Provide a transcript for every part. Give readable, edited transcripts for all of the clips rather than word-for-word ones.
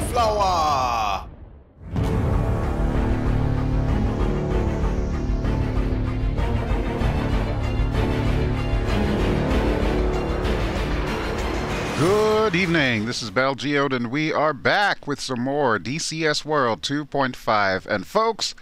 Boomflowah! Good evening, this is BelGeode, and we are back with some more DCS World 2.5. And folks,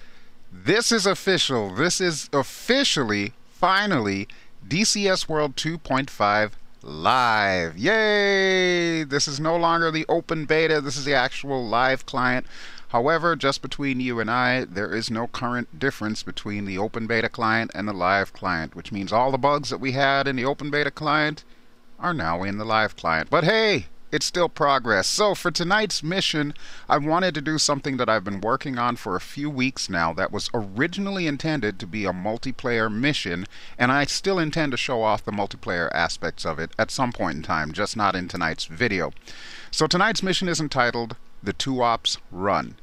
this is official. This is officially, finally, DCS World 2.5 live. Yay! This is no longer the open beta, this is the actual live client. However, just between you and I, there is no current difference between the open beta client and the live client, which means all the bugs that we had in the open beta client are now in the live client. But hey, it's still progress. So for tonight's mission, I wanted to do something that I've been working on for a few weeks now that was originally intended to be a multiplayer mission, and I still intend to show off the multiplayer aspects of it at some point in time, just not in tonight's video. So tonight's mission is entitled the Tuapse Run,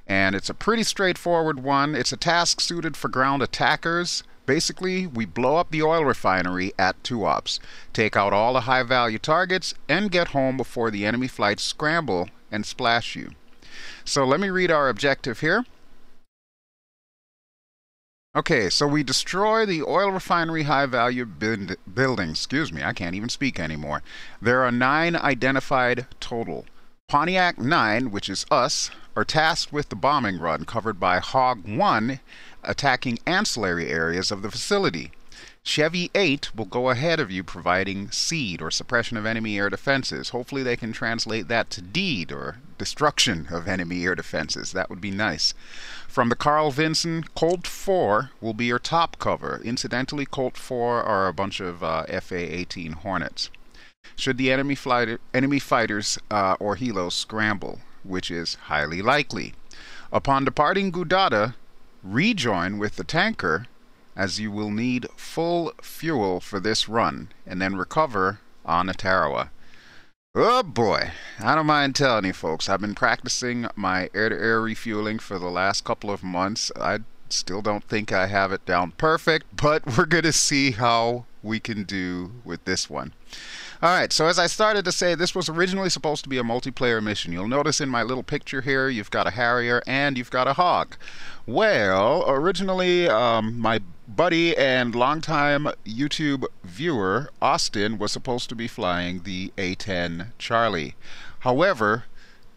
and it's a pretty straightforward one. It's a task suited for ground attackers. Basically, we blow up the oil refinery at Tuapse, take out all the high-value targets, and get home before the enemy flights scramble and splash you. So let me read our objective here. Okay, so we destroy the oil refinery high-value buildings. Excuse me, I can't even speak anymore. There are 9 identified total. Pontiac 9, which is us, are tasked with the bombing run covered by Hawg 1, attacking ancillary areas of the facility. Chevy 8 will go ahead of you providing seed or suppression of enemy air defenses. Hopefully they can translate that to deed or destruction of enemy air defenses. That would be nice. From the Carl Vinson, Colt 4 will be your top cover. Incidentally, Colt 4 are a bunch of FA-18 Hornets. Should the enemy fighters or helos scramble, which is highly likely. Upon departing Geode, rejoin with the tanker, as you will need full fuel for this run, and then recover on Tarawa. Oh boy, I don't mind telling you folks, I've been practicing my air-to-air refueling for the last couple of months. I still don't think I have it down perfect, but we're going to see how we can do with this one. Alright, so as I started to say, this was originally supposed to be a multiplayer mission. You'll notice in my little picture here, you've got a Harrier and you've got a Hawg. Well, originally, my buddy and longtime YouTube viewer, Austin, was supposed to be flying the A-10 Charlie. However,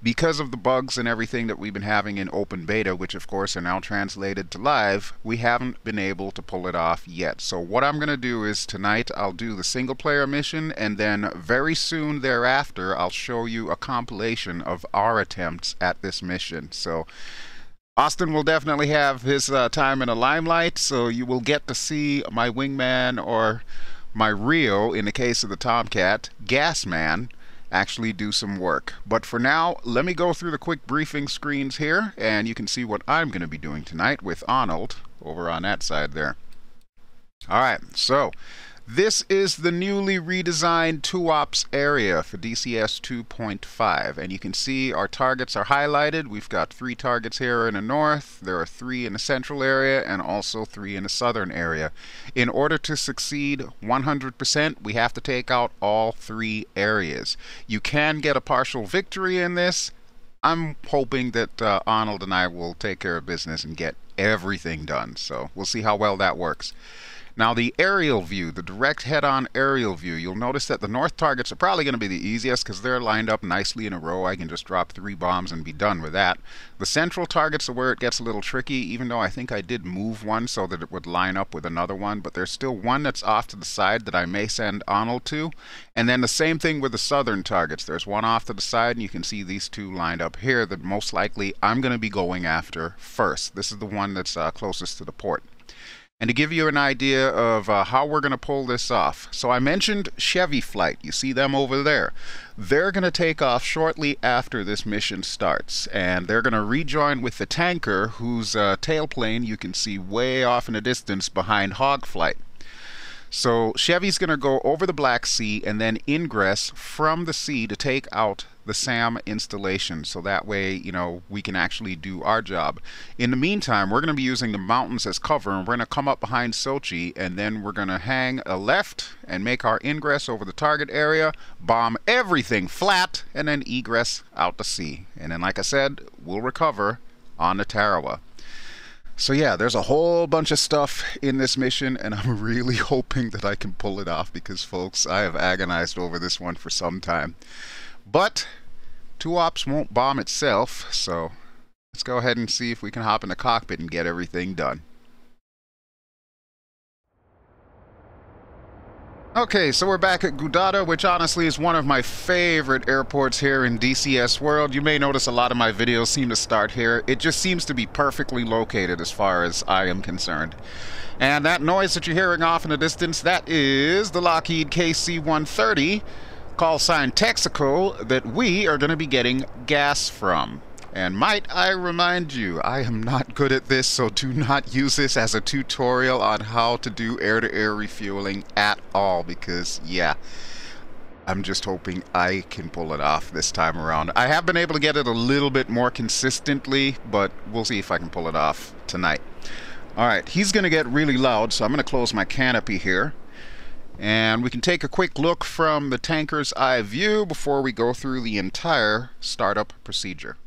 because of the bugs and everything that we've been having in open beta, which of course are now translated to live, we haven't been able to pull it off yet. So what I'm going to do is tonight I'll do the single player mission, and then very soon thereafter I'll show you a compilation of our attempts at this mission. So Austin will definitely have his time in the limelight, so you will get to see my wingman, or my Rio in the case of the Tomcat, Gasman, actually do some work. But for now, let me go through the quick briefing screens here, and you can see what I'm going to be doing tonight with Arnold over on that side there. Alright, so this is the newly redesigned Tuapse area for DCS 2.5, and you can see our targets are highlighted. We've got 3 targets here in the north, there are 3 in the central area, and also 3 in the southern area. In order to succeed 100%, we have to take out all 3 areas. You can get a partial victory in this. I'm hoping that Arnold and I will take care of business and get everything done, so we'll see how well that works. Now the aerial view, the direct head-on aerial view, you'll notice that the north targets are probably going to be the easiest because they're lined up nicely in a row. I can just drop 3 bombs and be done with that. The central targets are where it gets a little tricky, even though I think I did move one so that it would line up with another one, but there's still one that's off to the side that I may send Arnold to. And then the same thing with the southern targets. There's one off to the side, and you can see these 2 lined up here that most likely I'm going to be going after first. This is the one that's closest to the port. And to give you an idea of how we're going to pull this off, so I mentioned Chevy Flight. You see them over there. They're going to take off shortly after this mission starts, and they're going to rejoin with the tanker, whose tailplane you can see way off in the distance behind Hawg Flight. So Chevy's going to go over the Black Sea and then ingress from the sea to take out the SAM installation, so that way, you know, we can actually do our job. In the meantime, we're going to be using the mountains as cover, and we're going to come up behind Sochi, and then we're going to hang a left and make our ingress over the target area, bomb everything flat, and then egress out to sea. And then, like I said, we'll recover on the Tarawa. So yeah, there's a whole bunch of stuff in this mission, and I'm really hoping that I can pull it off, because folks, I have agonized over this one for some time. But Tuapse won't bomb itself, so let's go ahead and see if we can hop in the cockpit and get everything done. Okay, so we're back at Geode, which honestly is one of my favorite airports here in DCS World. You may notice a lot of my videos seem to start here. It just seems to be perfectly located as far as I am concerned. And that noise that you're hearing off in the distance, that is the Lockheed KC-130 callsign Texaco that we are going to be getting gas from. And might I remind you, I am not good at this, so do not use this as a tutorial on how to do air-to-air refueling at all, because yeah, I'm just hoping I can pull it off this time around. I have been able to get it a little bit more consistently, but we'll see if I can pull it off tonight. Alright, he's going to get really loud, so I'm going to close my canopy here. And we can take a quick look from the tanker's eye view before we go through the entire startup procedure.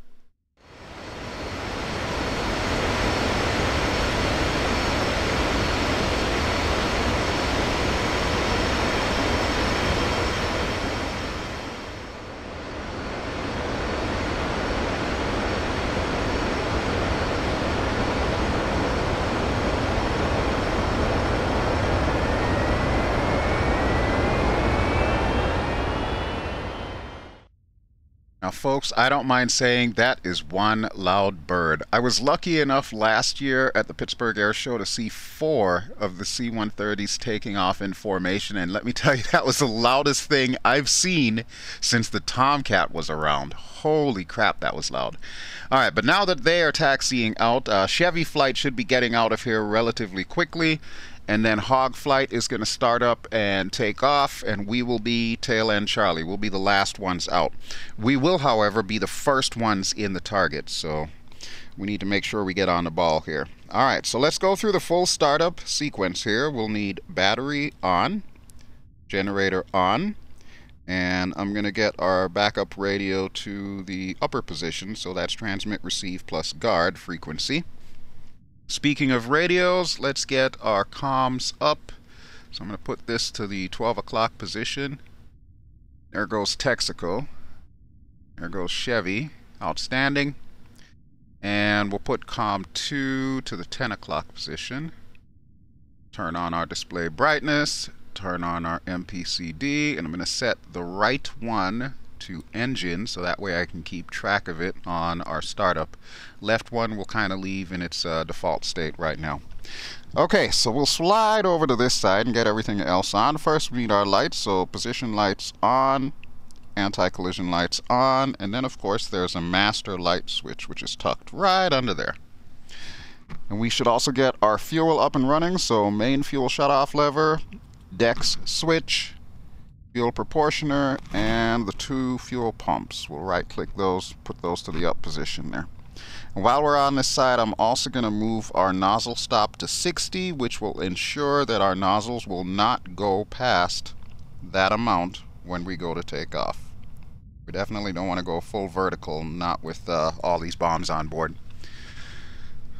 Now folks, I don't mind saying that is one loud bird. I was lucky enough last year at the Pittsburgh Air Show to see 4 of the C-130s taking off in formation, and let me tell you, that was the loudest thing I've seen since the Tomcat was around. Holy crap, that was loud. Alright, but now that they are taxiing out, Chevy flight should be getting out of here relatively quickly. And then Hawg flight is going to start up and take off, and we will be tail end Charlie. We'll be the last ones out. We will, however, be the first ones in the target, so we need to make sure we get on the ball here. Alright, so let's go through the full startup sequence here. We'll need battery on, generator on, and I'm going to get our backup radio to the upper position, so that's transmit, receive, plus guard frequency. Speaking of radios, let's get our comms up. So I'm going to put this to the 12 o'clock position. There goes Texaco. There goes Chevy. Outstanding. And we'll put COM 2 to the 10 o'clock position. Turn on our display brightness. Turn on our MPCD. And I'm going to set the right one to engine, so that way I can keep track of it on our startup. Left one will kind of leave in its default state right now. Okay, so we'll slide over to this side and get everything else on. First we need our lights, so position lights on, anti-collision lights on, and then of course there's a master light switch which is tucked right under there. And we should also get our fuel up and running, so main fuel shutoff lever, DEX switch, fuel proportioner, and the 2 fuel pumps. We'll right click those, put those to the up position there. And while we're on this side, I'm also going to move our nozzle stop to 60, which will ensure that our nozzles will not go past that amount when we go to take off. We definitely don't want to go full vertical, not with all these bombs on board.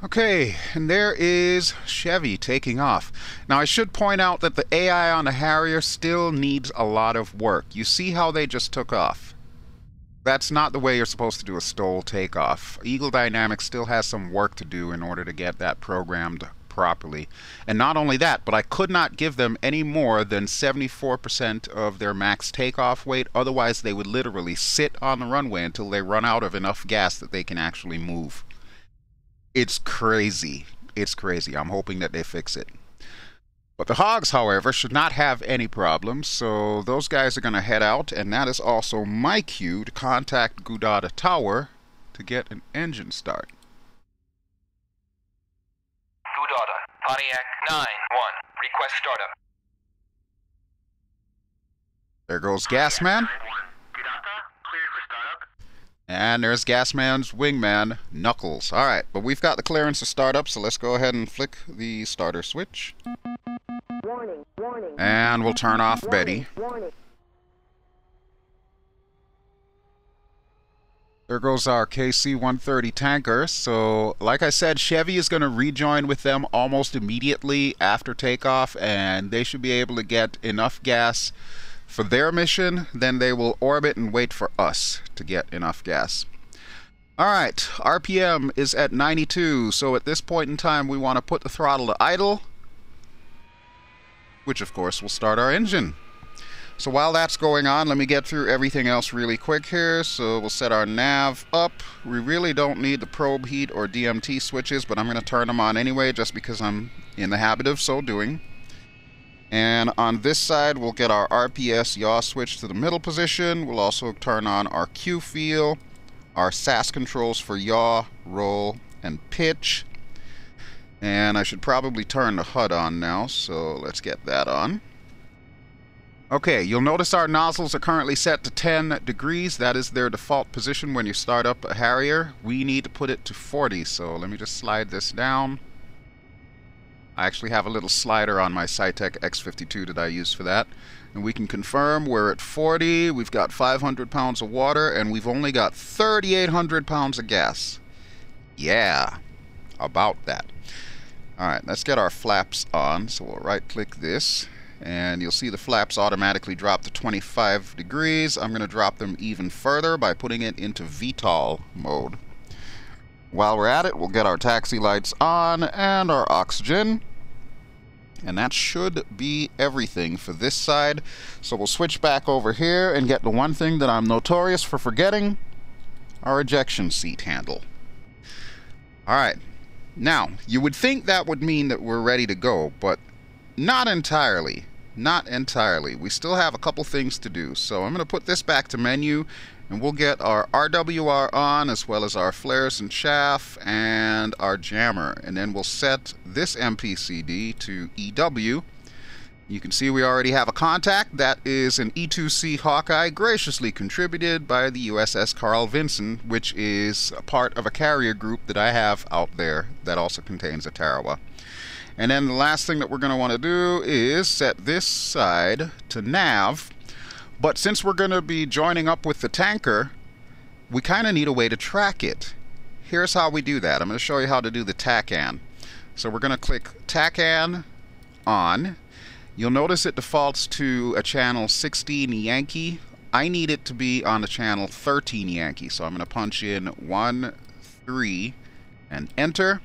Okay, and there is Chevy taking off. Now I should point out that the AI on the Harrier still needs a lot of work. You see how they just took off? That's not the way you're supposed to do a STOL takeoff. Eagle Dynamics still has some work to do in order to get that programmed properly. And not only that, but I could not give them any more than 74% of their max takeoff weight. Otherwise they would literally sit on the runway until they run out of enough gas that they can actually move. It's crazy. It's crazy. I'm hoping that they fix it. But the Hogs, however, should not have any problems, so those guys are going to head out, and that is also my cue to contact Geode Tower to get an engine start. Geode, Pontiac 9-1, request startup. There goes Gasman. Geode, cleared for startup. And there's Gasman's wingman, Knuckles. Alright, but we've got the clearance to start up, so let's go ahead and flick the starter switch. Warning, warning. And we'll turn off Warning, Betty. warning. There goes our KC-130 tanker. So, like I said, Chevy is going to rejoin with them almost immediately after takeoff, and they should be able to get enough gas for their mission. Then they will orbit and wait for us to get enough gas. Alright, RPM is at 92, so at this point in time we want to put the throttle to idle, which of course will start our engine. So while that's going on, let me get through everything else really quick here. So we'll set our nav up. We really don't need the probe heat or DMT switches, but I'm going to turn them on anyway just because I'm in the habit of so doing. And on this side, we'll get our RPS yaw switch to the middle position. We'll also turn on our Q feel, our SAS controls for yaw, roll, and pitch. And I should probably turn the HUD on now, so let's get that on. Okay, you'll notice our nozzles are currently set to 10 degrees. That is their default position when you start up a Harrier. We need to put it to 40, so let me just slide this down. I actually have a little slider on my Cytec X52 that I use for that. And we can confirm we're at 40, we've got 500 pounds of water, and we've only got 3,800 pounds of gas. Yeah, about that. Alright, let's get our flaps on. So we'll right-click this, and you'll see the flaps automatically drop to 25 degrees. I'm going to drop them even further by putting it into VTOL mode. While we're at it, we'll get our taxi lights on and our oxygen. And that should be everything for this side. So we'll switch back over here and get the one thing that I'm notorious for forgetting, our ejection seat handle. Alright, now, you would think that would mean that we're ready to go, but not entirely. Not entirely. We still have a couple things to do. So I'm going to put this back to menu, and we'll get our RWR on, as well as our flares and chaff, and our jammer. And then we'll set this MPCD to EW. You can see we already have a contact. That is an E2C Hawkeye, graciously contributed by the USS Carl Vinson, which is a part of a carrier group that I have out there that also contains a Tarawa. And then the last thing that we're going to want to do is set this side to nav. But since we're going to be joining up with the tanker, we kind of need a way to track it. Here's how we do that. I'm going to show you how to do the TACAN. So we're going to click TACAN on. You'll notice it defaults to a channel 16 Yankee. I need it to be on the channel 13 Yankee. So I'm going to punch in 1, 3, and enter.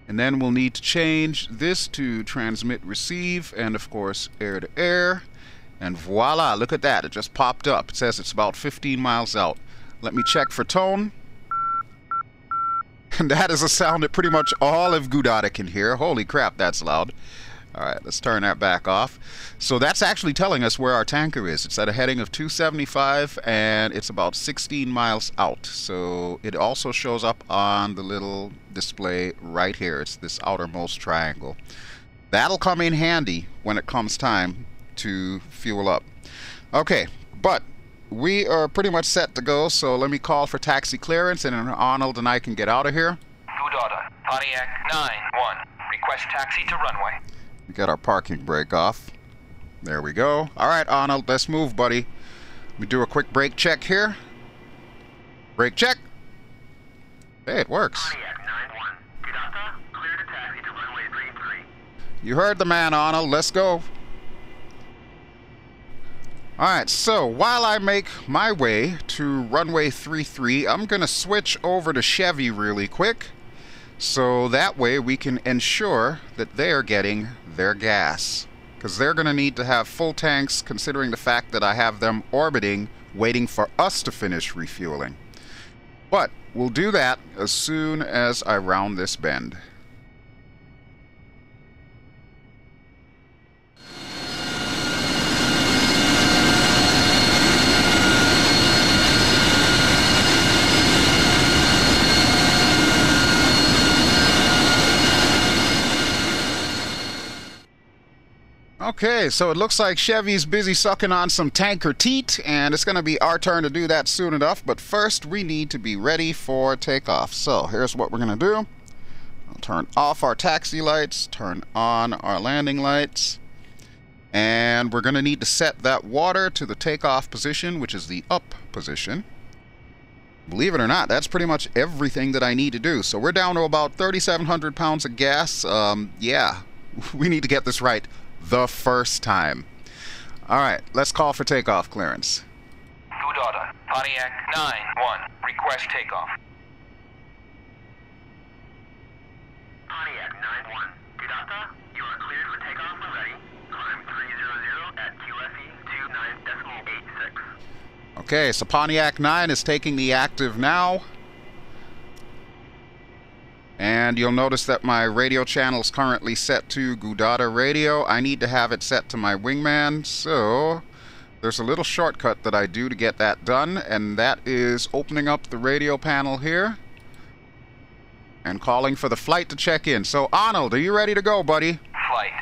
And then we'll need to change this to transmit, receive, and of course air to air. And voila, look at that. It just popped up. It says it's about 15 miles out. Let me check for tone. And that is a sound that pretty much all of Geode can hear. Holy crap, that's loud. Alright, let's turn that back off. So that's actually telling us where our tanker is. It's at a heading of 275, and it's about 16 miles out. So it also shows up on the little display right here. It's this outermost triangle. That'll come in handy when it comes time to fuel up. Okay, but we are pretty much set to go, so let me call for taxi clearance, and then Arnold and I can get out of here. Geode, Pontiac 9-1. Request taxi to runway. We got our parking brake off. There we go. Alright, Arnold, let's move, buddy. Let me do a quick brake check here. Brake check. Hey, it works. Pontiac 9-1. Geode, clear to taxi to runway 33. You heard the man, Arnold. Let's go. Alright, so while I make my way to runway 33, I'm going to switch over to Chevy really quick. So that way we can ensure that they're getting their gas. Because they're going to need to have full tanks, considering the fact that I have them orbiting, waiting for us to finish refueling. But we'll do that as soon as I round this bend. Okay, so it looks like Chevy's busy sucking on some tanker teat, and it's going to be our turn to do that soon enough. But first, we need to be ready for takeoff. So here's what we're going to do. I'll turn off our taxi lights, turn on our landing lights, and we're going to need to set that water to the takeoff position, which is the up position. Believe it or not, that's pretty much everything that I need to do. So we're down to about 3,700 pounds of gas. Yeah, we need to get this right the first time. All right, let's call for takeoff clearance. Geode, Pontiac 9-1. Request takeoff. Pontiac 9-1. Geode, you are cleared for takeoff when ready. Climb 300 at QFE 29.86. Okay, so Pontiac 9 is taking the active now. And you'll notice that my radio channel is currently set to Geode radio. I need to have it set to my wingman, so there's a little shortcut that I do to get that done, and that is opening up the radio panel here and calling for the flight to check in. So Arnold, are you ready to go, buddy? Flight.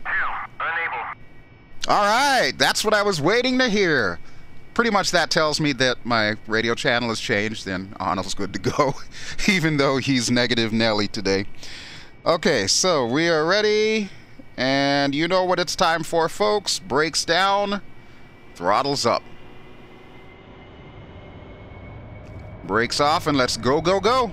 2. Unable. All right, that's what I was waiting to hear. Pretty much that tells me that my radio channel has changed, and Arnold's good to go, even though he's negative Nelly today. Okay, so we are ready, and you know what it's time for, folks. Brakes down, throttles up. Brakes off, and let's go, go, go.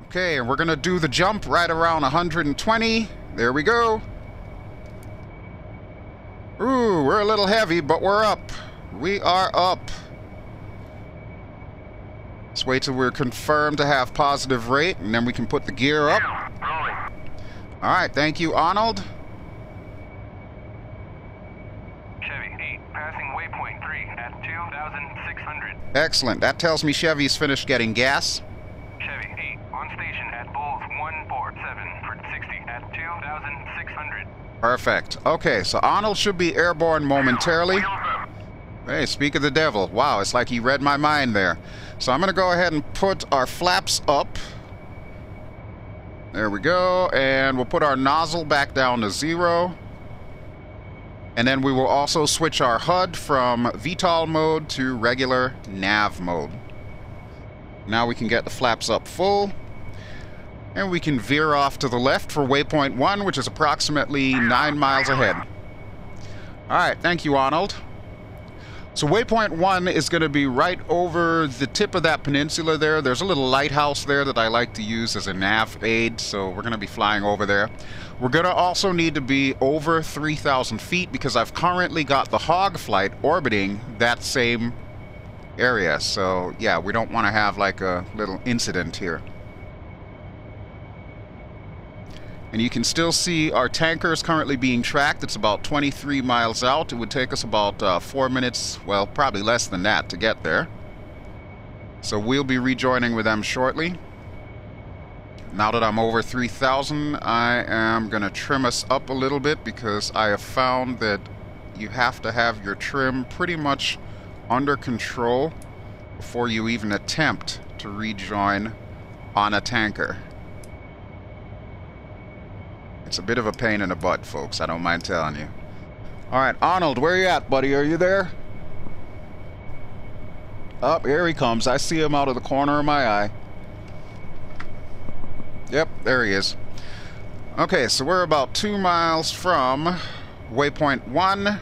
Okay, and we're going to do the jump right around 120. There we go. Ooh, we're a little heavy, but we're up. We are up. Let's wait till we're confirmed to have positive rate, and then we can put the gear up. Rolling. All right, thank you, Arnold. Chevy 8, passing Waypoint 3 at 2,600. Excellent. That tells me Chevy's finished getting gas. Chevy 8, on station at Bulls 147 for 60 at 2,600. Perfect. Okay, so Arnold should be airborne momentarily. Wheels up. Hey, speak of the devil. Wow, it's like he read my mind there. So I'm going to go ahead and put our flaps up. There we go. And we'll put our nozzle back down to 0. And then we will also switch our HUD from VTOL mode to regular nav mode. Now we can get the flaps up full. And we can veer off to the left for waypoint 1, which is approximately 9 miles ahead. All right, thank you, Arnold. So waypoint 1 is going to be right over the tip of that peninsula there. There's a little lighthouse there that I like to use as a nav aid, so we're going to be flying over there. We're going to also need to be over 3,000 feet because I've currently got the Hawg flight orbiting that same area. So yeah, we don't want to have like a little incident here. And you can still see our tanker is currently being tracked. It's about 23 miles out. It would take us about 4 minutes, well, probably less than that to get there. So we'll be rejoining with them shortly. Now that I'm over 3,000, I am going to trim us up a little bit because I have found that you have to have your trim pretty much under control before you even attempt to rejoin on a tanker. It's a bit of a pain in the butt, folks. I don't mind telling you. All right, Arnold, where are you at, buddy? Are you there? Oh, here he comes. I see him out of the corner of my eye. Yep, there he is. Okay, so we're about 2 miles from waypoint 1,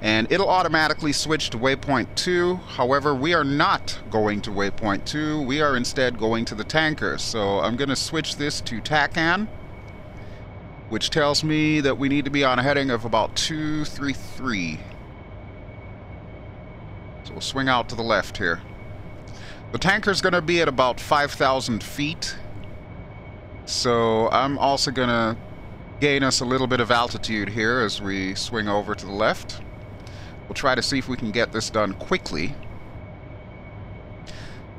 and it'll automatically switch to waypoint 2. However, we are not going to waypoint 2. We are instead going to the tanker. So I'm going to switch this to TACAN, which tells me that we need to be on a heading of about 233. So we'll swing out to the left here. The tanker's going to be at about 5,000 feet. So I'm also going to gain us a little bit of altitude here as we swing over to the left. We'll try to see if we can get this done quickly.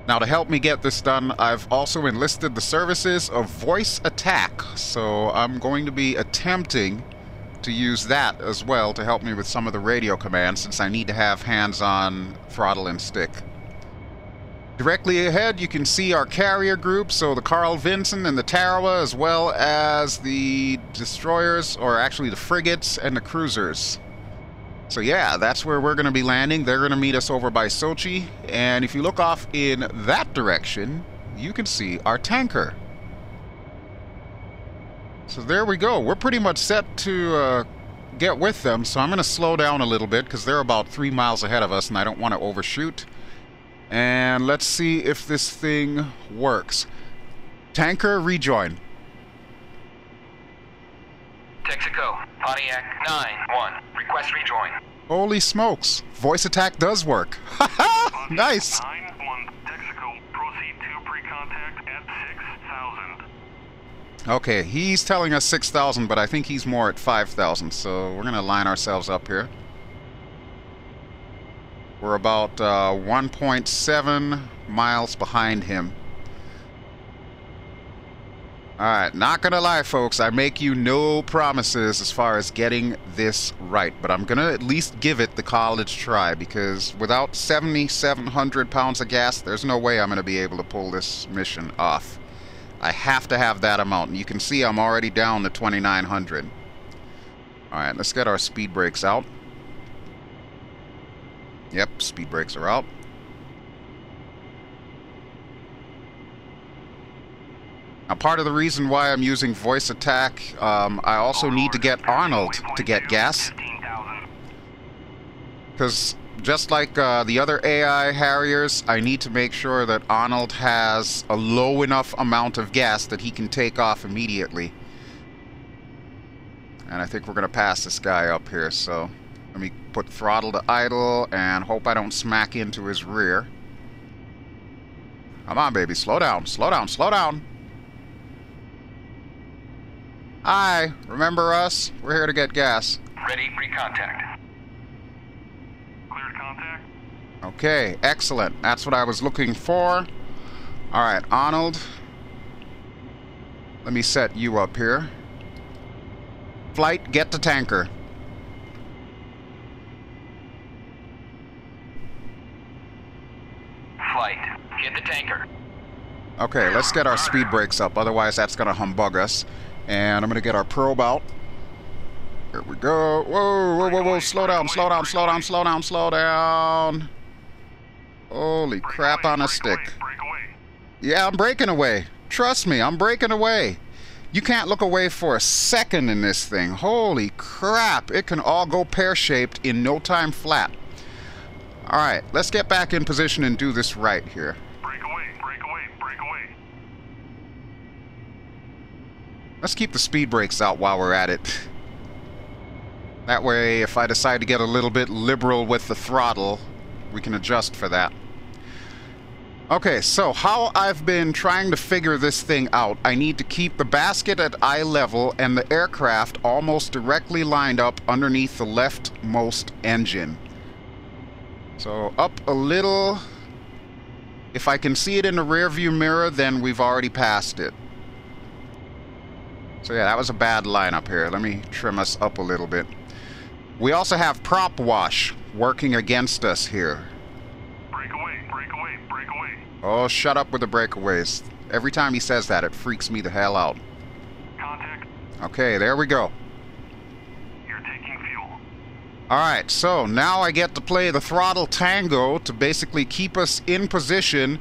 Now, to help me get this done, I've also enlisted the services of Voice Attack, so I'm going to be attempting to use that as well to help me with some of the radio commands, since I need to have hands on throttle and stick. Directly ahead, you can see our carrier group, so the Carl Vinson and the Tarawa, as well as the destroyers, or actually the frigates and the cruisers. So yeah, that's where we're going to be landing. They're going to meet us over by Sochi, and if you look off in that direction, you can see our tanker. So there we go. We're pretty much set to get with them, so I'm going to slow down a little bit because they're about 3 miles ahead of us, and I don't want to overshoot. And let's see if this thing works. Tanker, rejoin. Texaco, Pontiac 9-1. Request rejoin. Holy smokes. Voice attack does work. Haha! Nice! 9-1. Texaco, proceed to pre-contact at 6,000. Okay, he's telling us 6,000, but I think he's more at 5,000, so we're going to line ourselves up here. We're about 1.7 miles behind him. Alright, not gonna lie, folks, I make you no promises as far as getting this right, but I'm gonna at least give it the college try, because without 7,700 pounds of gas, there's no way I'm gonna be able to pull this mission off. I have to have that amount, and you can see I'm already down to 2,900. Alright, let's get our speed brakes out. Yep, speed brakes are out. Now, part of the reason why I'm using voice attack, I also need to get Arnold to get gas. Because just like the other AI Harriers, I need to make sure that Arnold has a low enough amount of gas that he can take off immediately. And I think we're going to pass this guy up here, so let me put throttle to idle and hope I don't smack into his rear. Come on, baby. Slow down. Slow down. Slow down. Hi. Remember us? We're here to get gas. Ready, pre-contact. Cleared contact. Okay. Excellent. That's what I was looking for. Alright, Arnold. Let me set you up here. Flight, get to tanker. Flight, hit the tanker. Okay, let's get our speed brakes up, otherwise that's going to humbug us. And I'm going to get our probe out. Here we go. Whoa, whoa, whoa, whoa, slow down, slow down, slow down, slow down, slow down. Holy crap on a stick. Yeah, I'm breaking away. Trust me, I'm breaking away. You can't look away for a second in this thing. Holy crap, it can all go pear-shaped in no time flat. Alright, let's get back in position and do this right here. Break away, break away, break away. Let's keep the speed brakes out while we're at it. That way, if I decide to get a little bit liberal with the throttle, we can adjust for that. Okay, so how I've been trying to figure this thing out, I need to keep the basket at eye level and the aircraft almost directly lined up underneath the leftmost engine. So up a little. If I can see it in the rear view mirror, then we've already passed it. So yeah, that was a bad line up here. Let me trim us up a little bit. We also have prop wash working against us here. Break away, break away, break away. Oh, shut up with the breakaways. Every time he says that, it freaks me the hell out. Contact. Okay, there we go. You're taking fuel. Alright, so now I get to play the throttle tango to basically keep us in position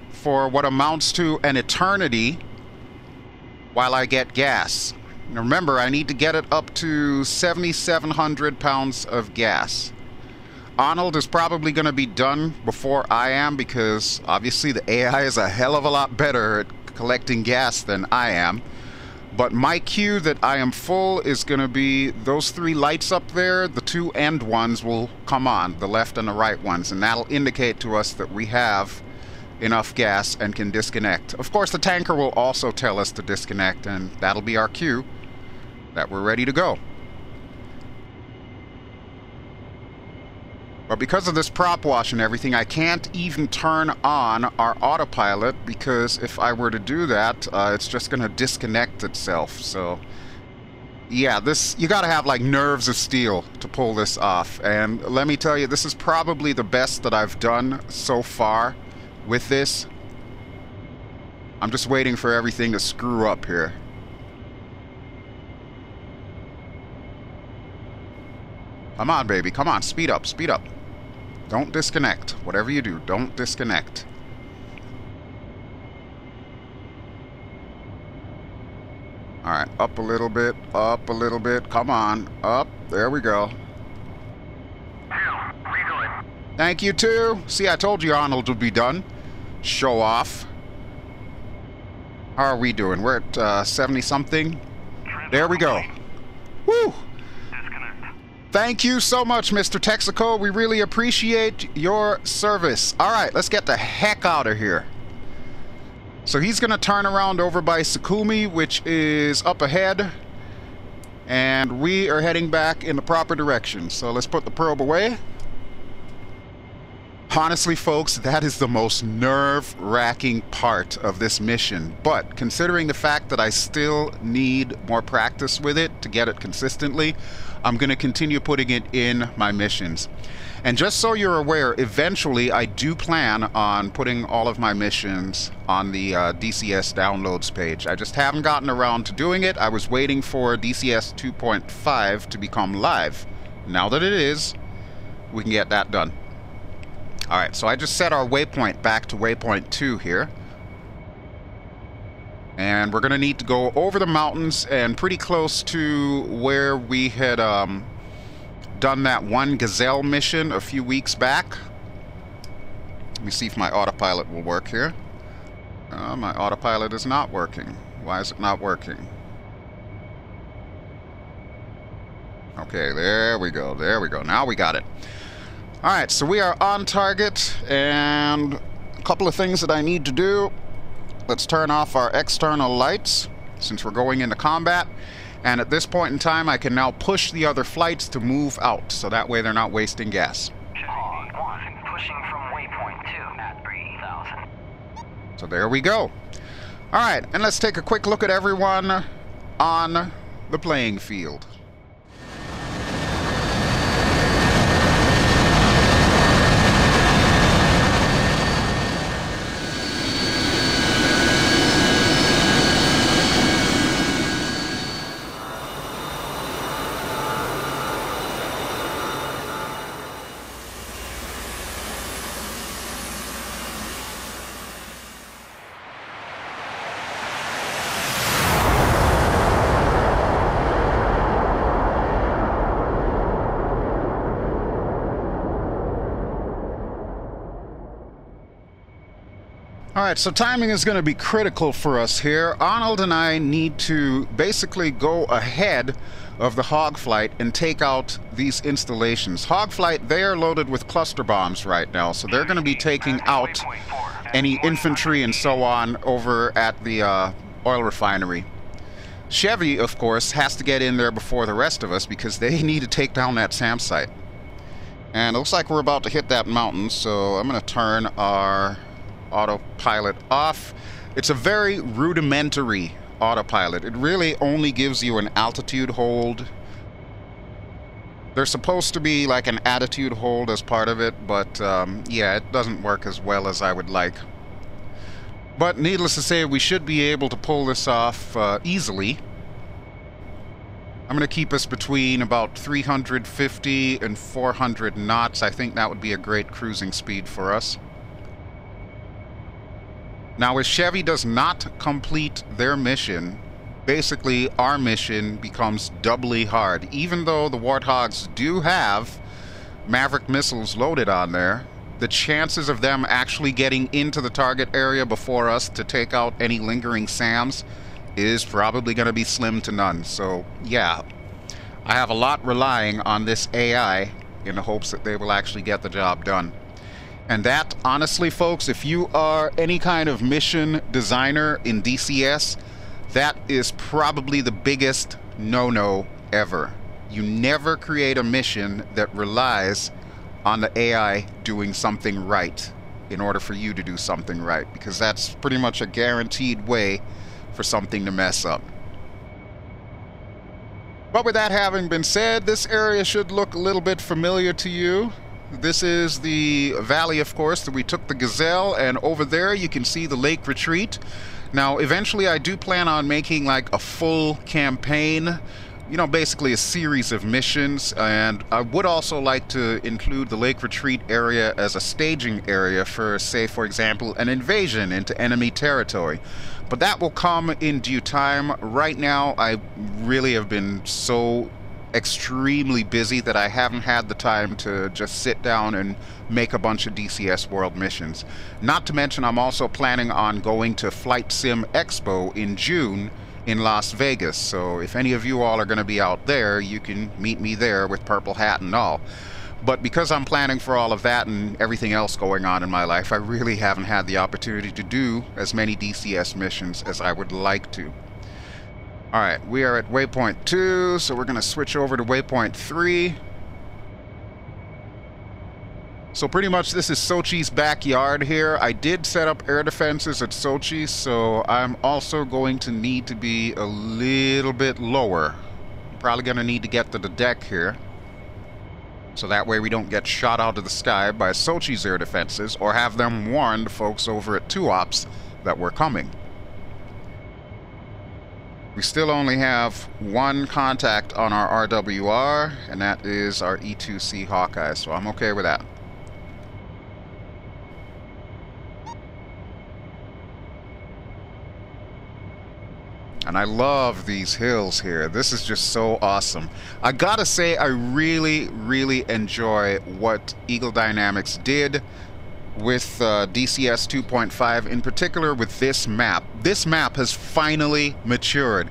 for what amounts to an eternity while I get gas. Now remember, I need to get it up to 7,700 pounds of gas. Arnold is probably going to be done before I am because obviously the AI is a hell of a lot better at collecting gas than I am. But my cue that I am full is going to be those three lights up there. The two end ones will come on, the left and the right ones, and that'll indicate to us that we have enough gas and can disconnect. Of course, the tanker will also tell us to disconnect, and that'll be our cue that we're ready to go. But because of this prop wash and everything, I can't even turn on our autopilot, because if I were to do that, it's just going to disconnect itself. So yeah, this, you gotta have like nerves of steel to pull this off. And let me tell you, this is probably the best that I've done so far with this. I'm just waiting for everything to screw up here. Come on, baby. Come on. Speed up. Speed up. Don't disconnect. Whatever you do, don't disconnect. Alright, up a little bit. Up a little bit. Come on. Up. There we go. Thank you, too. See, I told you Arnold would be done. Show off. How are we doing? We're at 70-something. There we go. Woo! Thank you so much, Mr. Texaco. We really appreciate your service. All right, let's get the heck out of here. So he's going to turn around over by Sakumi, which is up ahead. And we are heading back in the proper direction. So let's put the probe away. Honestly, folks, that is the most nerve-wracking part of this mission. But considering the fact that I still need more practice with it to get it consistently, I'm going to continue putting it in my missions. And just so you're aware, eventually I do plan on putting all of my missions on the DCS downloads page. I just haven't gotten around to doing it. I was waiting for DCS 2.5 to become live. Now that it is, we can get that done. Alright, so I just set our waypoint back to waypoint 2 here. And we're going to need to go over the mountains and pretty close to where we had done that one Gazelle mission a few weeks back. Let me see if my autopilot will work here. My autopilot is not working. Why is it not working? Okay, there we go. There we go. Now we got it. Alright, so we are on target, and a couple of things that I need to do. Let's turn off our external lights, since we're going into combat. And at this point in time, I can now push the other flights to move out, so that way they're not wasting gas. Hawg 1, pushing from waypoint 2 at 3,000. So there we go. Alright, and let's take a quick look at everyone on the playing field. Alright, so timing is going to be critical for us here. Arnold and I need to basically go ahead of the Hawg flight and take out these installations. Hawg flight, they are loaded with cluster bombs right now, so they're going to be taking out any infantry and so on over at the oil refinery. Chevy, of course, has to get in there before the rest of us because they need to take down that SAM site. And it looks like we're about to hit that mountain, so I'm going to turn our autopilot off. It's a very rudimentary autopilot. It really only gives you an altitude hold. There's supposed to be like an attitude hold as part of it, but yeah, it doesn't work as well as I would like. But needless to say, we should be able to pull this off easily. I'm going to keep us between about 350 and 400 knots. I think that would be a great cruising speed for us. Now, if Chevy does not complete their mission, basically our mission becomes doubly hard. Even though the Warthogs do have Maverick missiles loaded on there, the chances of them actually getting into the target area before us to take out any lingering SAMs is probably going to be slim to none. So, yeah, I have a lot relying on this AI in the hopes that they will actually get the job done. And that, honestly, folks, if you are any kind of mission designer in DCS, that is probably the biggest no-no ever. You never create a mission that relies on the AI doing something right in order for you to do something right, because that's pretty much a guaranteed way for something to mess up. But with that having been said, this area should look a little bit familiar to you. This is the valley, of course, that we took the Gazelle, and over there you can see the lake retreat. Now, eventually I do plan on making like a full campaign, you know, basically a series of missions, and I would also like to include the lake retreat area as a staging area for, say, for example, an invasion into enemy territory. But that will come in due time. Right now, I really have been so extremely busy that I haven't had the time to just sit down and make a bunch of DCS World missions. Not to mention, I'm also planning on going to Flight Sim Expo in June in Las Vegas, so if any of you all are going to be out there, you can meet me there with purple hat and all. But because I'm planning for all of that and everything else going on in my life, I really haven't had the opportunity to do as many DCS missions as I would like to. Alright, we are at Waypoint 2, so we're going to switch over to Waypoint 3. So pretty much this is Sochi's backyard here. I did set up air defenses at Sochi, so I'm also going to need to be a little bit lower. I'm probably going to need to get to the deck here, so that way we don't get shot out of the sky by Sochi's air defenses, or have them warn the folks over at Tuapse that we're coming. We still only have one contact on our RWR, and that is our E2C Hawkeye, so I'm okay with that. And I love these hills here. This is just so awesome. I gotta say, I really, really enjoy what Eagle Dynamics did with DCS 2.5, in particular with this map. This map has finally matured.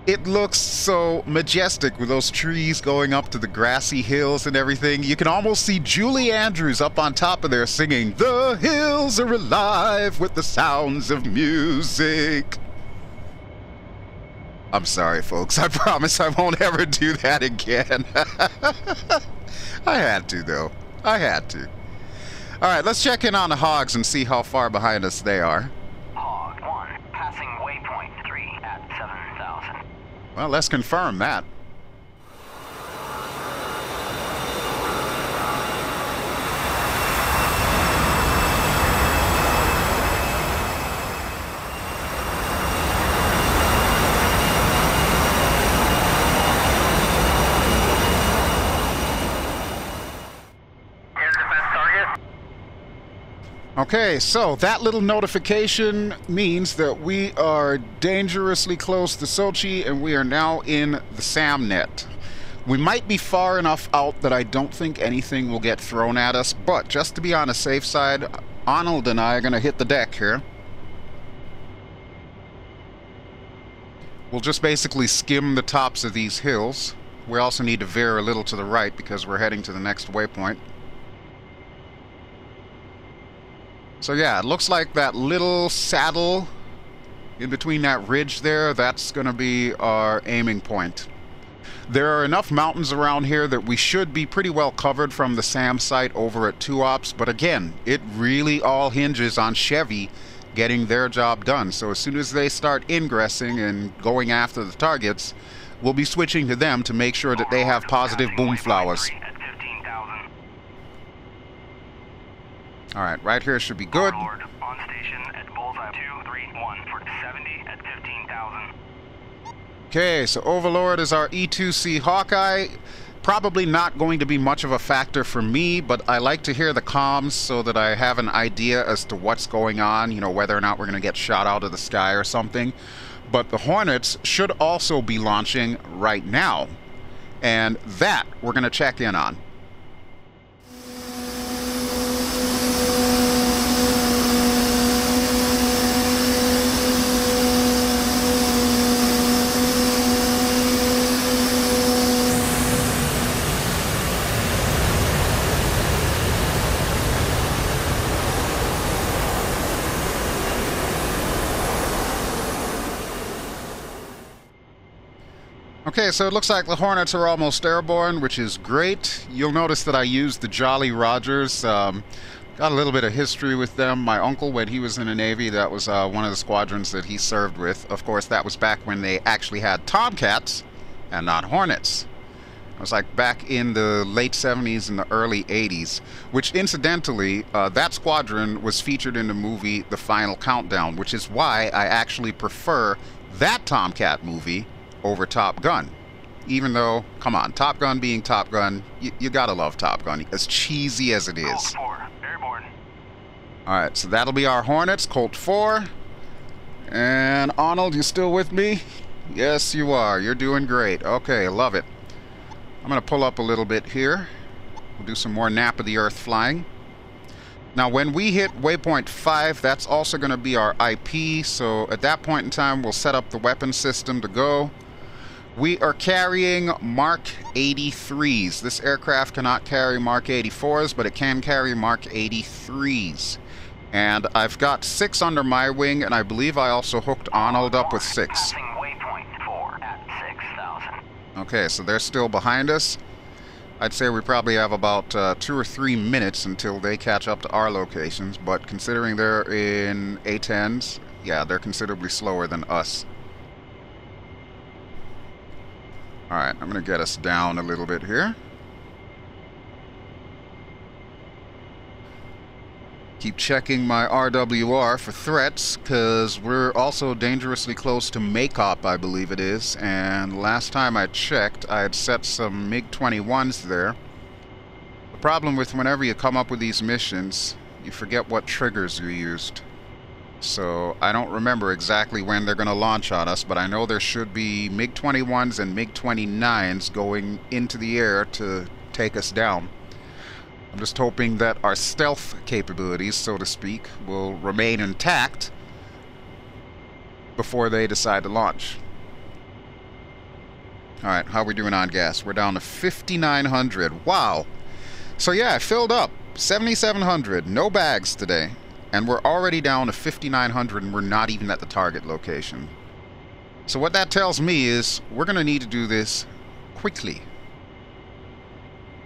It looks so majestic with those trees going up to the grassy hills and everything. You can almost see Julie Andrews up on top of there singing, "The hills are alive with the sounds of music." I'm sorry, folks. I promise I won't ever do that again. I had to, though. I had to. Alright, let's check in on the Hogs and see how far behind us they are. Hog 1, passing waypoint 3 at 7,000. Well, let's confirm that. Okay, so that little notification means that we are dangerously close to Sochi, and we are now in the SAMnet. We might be far enough out that I don't think anything will get thrown at us, but just to be on the safe side, Arnold and I are going to hit the deck here. We'll just basically skim the tops of these hills. We also need to veer a little to the right because we're heading to the next waypoint. So yeah, it looks like that little saddle in between that ridge there, that's going to be our aiming point. There are enough mountains around here that we should be pretty well covered from the SAM site over at Tuapse, but again, it really all hinges on Chevy getting their job done. So as soon as they start ingressing and going after the targets, we'll be switching to them to make sure that they have positive Boomflowahs. Alright, right here should be good. On station at bullseye 231 for 70 at 15,000. Okay, so Overlord is our E2C Hawkeye. Probably not going to be much of a factor for me, but I like to hear the comms so that I have an idea as to what's going on, you know, whether or not we're going to get shot out of the sky or something. But the Hornets should also be launching right now, and that we're going to check in on. Okay, so it looks like the Hornets are almost airborne, which is great. You'll notice that I used the Jolly Rogers. Got a little bit of history with them. My uncle, when he was in the Navy, that was one of the squadrons that he served with. Of course, that was back when they actually had Tomcats and not Hornets. It was like back in the late 70s and the early 80s, which incidentally, that squadron was featured in the movie The Final Countdown, which is why I actually prefer that Tomcat movie over Top Gun. Even though, come on, Top Gun being Top Gun, you gotta love Top Gun, as cheesy as it is. Colt 4, airborne. Alright, so that'll be our Hornets, Colt 4. And Arnold, you still with me? Yes, you are. You're doing great. Okay, love it. I'm going to pull up a little bit here. We'll do some more Nap of the Earth flying. Now, when we hit waypoint 5, that's also going to be our IP. So at that point in time, we'll set up the weapon system to go. We are carrying Mark 83s. This aircraft cannot carry Mark 84s, but it can carry Mark 83s. And I've got 6 under my wing, and I believe I also hooked Arnold up with 6. Passing waypoint 4 at 6,000. Okay, so they're still behind us. I'd say we probably have about 2 or 3 minutes until they catch up to our locations, but considering they're in A10s, yeah, they're considerably slower than us. Alright, I'm going to get us down a little bit here. Keep checking my RWR for threats, because we're also dangerously close to Makeup, I believe it is. And last time I checked, I had set some MiG-21s there. The problem with whenever you come up with these missions, you forget what triggers you used. So I don't remember exactly when they're going to launch on us, but I know there should be MiG-21s and MiG-29s going into the air to take us down. I'm just hoping that our stealth capabilities, so to speak, will remain intact before they decide to launch. Alright, how are we doing on gas? We're down to 5,900. Wow! So yeah, I filled up. 7,700. No bags today. And we're already down to 5,900 and we're not even at the target location. So what that tells me is we're going to need to do this quickly.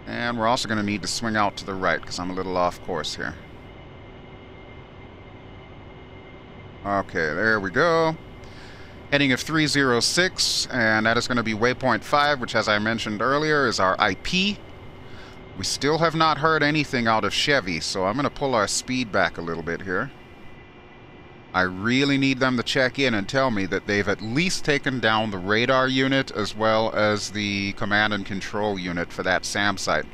And we're also going to need to swing out to the right because I'm a little off course here. Okay, there we go. Heading of 306, and that is going to be waypoint 5, which, as I mentioned earlier, is our IP. We still have not heard anything out of Chevy, so I'm going to pull our speed back a little bit here. I really need them to check in and tell me that they've at least taken down the radar unit as well as the command and control unit for that SAM site.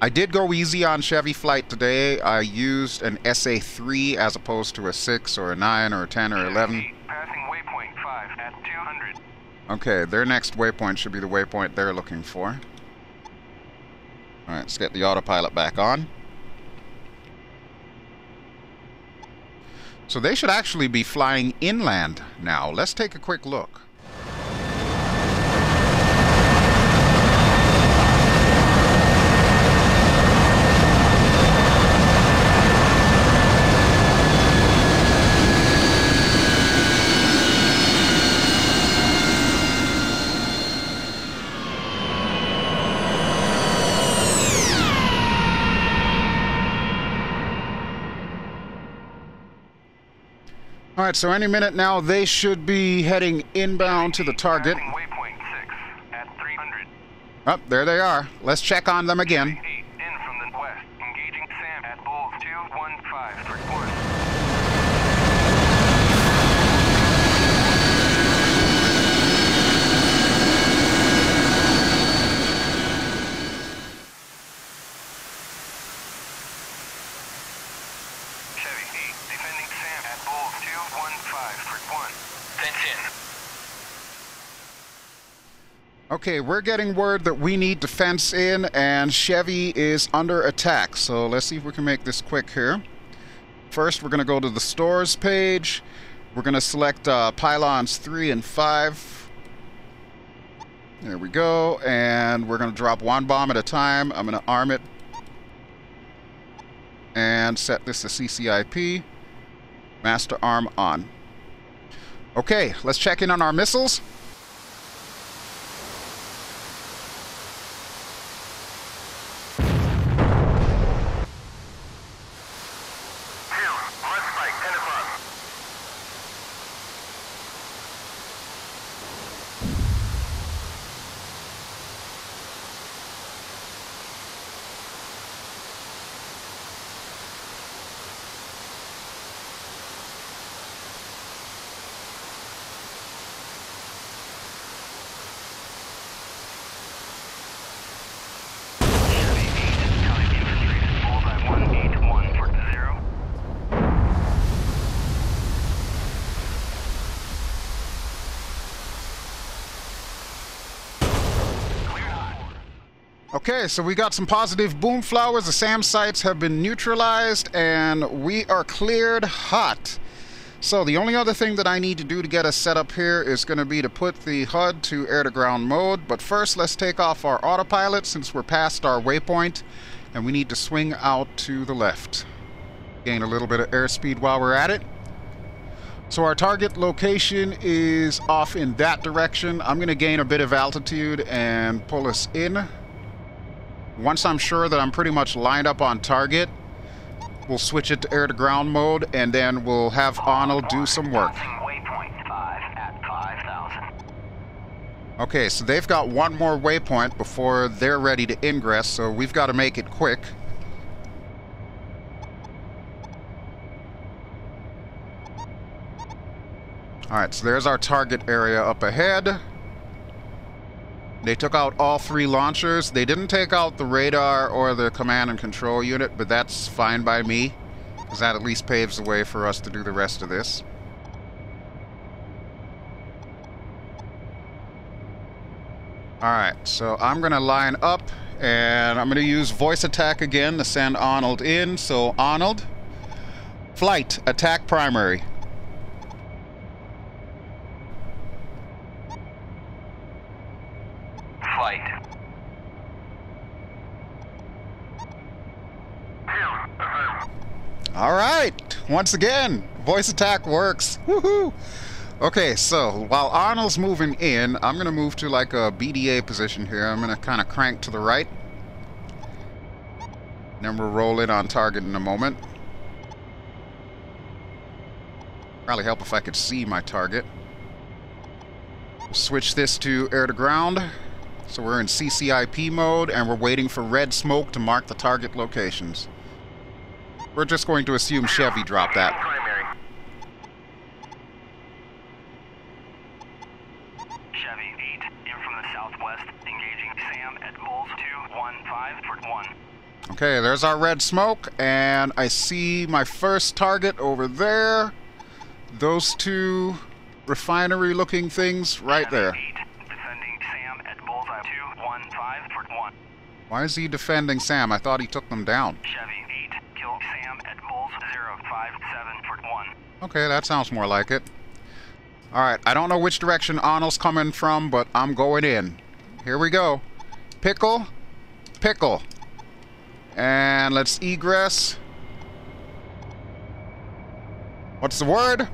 I did go easy on Chevy flight today. I used an SA-3 as opposed to a 6 or a 9 or a 10 or 11. Passing waypoint 5 at 200. Okay, their next waypoint should be the waypoint they're looking for. Alright, let's get the autopilot back on. So they should actually be flying inland now. Let's take a quick look. Alright, so any minute now they should be heading inbound to the target. Passing waypoint 6 at 300. Oh, there they are. Let's check on them again. 8 in from the west. Engaging SAM at Bulls 215 for course. Chevy 8 defending SAM at Bulls 215 for 1. Fence in. Okay, we're getting word that we need to fence in and Chevy is under attack. So let's see if we can make this quick here. First, we're going to go to the stores page. We're going to select pylons 3 and 5. There we go. And we're going to drop 1 bomb at a time. I'm going to arm it and set this to CCIP. Master arm on. Okay, let's check in on our missiles. Okay, so we got some positive Boomflowahs. The SAM sites have been neutralized, and we are cleared hot. So the only other thing that I need to do to get us set up here is going to be to put the HUD to air-to-ground mode. But first, let's take off our autopilot since we're past our waypoint, and we need to swing out to the left. Gain a little bit of airspeed while we're at it. So our target location is off in that direction. I'm going to gain a bit of altitude and pull us in. Once I'm sure that I'm pretty much lined up on target, we'll switch it to air-to-ground mode, and then we'll have Arnold do some work. Waypoint 5 at 5,000. Okay, so they've got one more waypoint before they're ready to ingress, so we've got to make it quick. Alright, so there's our target area up ahead. They took out all 3 launchers. They didn't take out the radar or the command and control unit, but that's fine by me, because that at least paves the way for us to do the rest of this. Alright, so I'm going to line up, and I'm going to use voice attack again to send Arnold in. So Arnold, flight, attack primary. Flight. All right, once again, voice attack works. Woohoo! Okay, so while Arnold's moving in, I'm going to move to like a BDA position here. I'm going to kind of crank to the right. Then we'll roll in on target in a moment. Probably help if I could see my target. Switch this to air to ground. So we're in CCIP mode, and we're waiting for red smoke to mark the target locations. We're just going to assume Chevy dropped that. Chevy 8 in from the southwest, engaging SAM at Bulls 215 for 1. Okay, there's our red smoke, and I see my first target over there. Those 2 refinery-looking things right there. Chevy 8 defending SAM at Bullseye 215 for 1. Why is he defending Sam? I thought he took them down. Chevy 8 killed SAM at Bulls 057 for 1. Okay, that sounds more like it. Alright, I don't know which direction Arnold's coming from, but I'm going in. Here we go. Pickle. Pickle. And let's egress. What's the word?